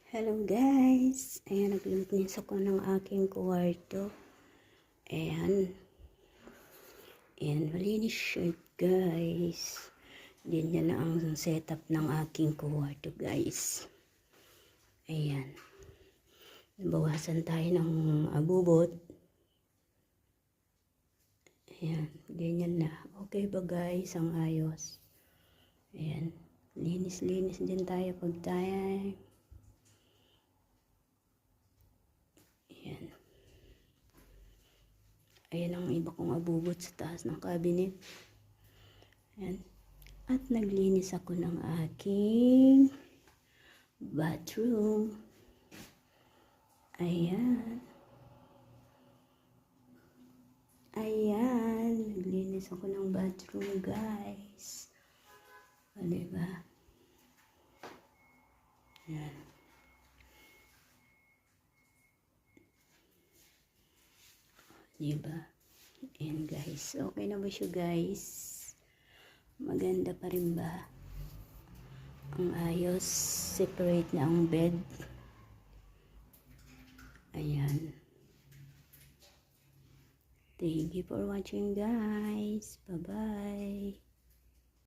Hello guys! Ayan, naglinis ako ng aking kwarto. Ayan. Ayan, malinis siya guys. Ganyan na ang setup ng aking kwarto guys. Ayan. Nabawasan tayo ng abubot. Ayan, ganyan na. Okay ba guys? Ang ayos. Ayan. Linis-linis din tayo pag tayo. Ayan. Ayan ang iba kong abubot sa taas ng cabinet. Ayan. At naglinis ako ng aking bathroom. Ayan. Ayan. Naglinis ako ng bathroom guys. O, diba? Ayan. Diba? Ayan guys. Okay na ba siya guys? Maganda pa rin ba? Ang ayos. Separate na ang bed. Ayan. Thank you for watching guys. Bye-bye.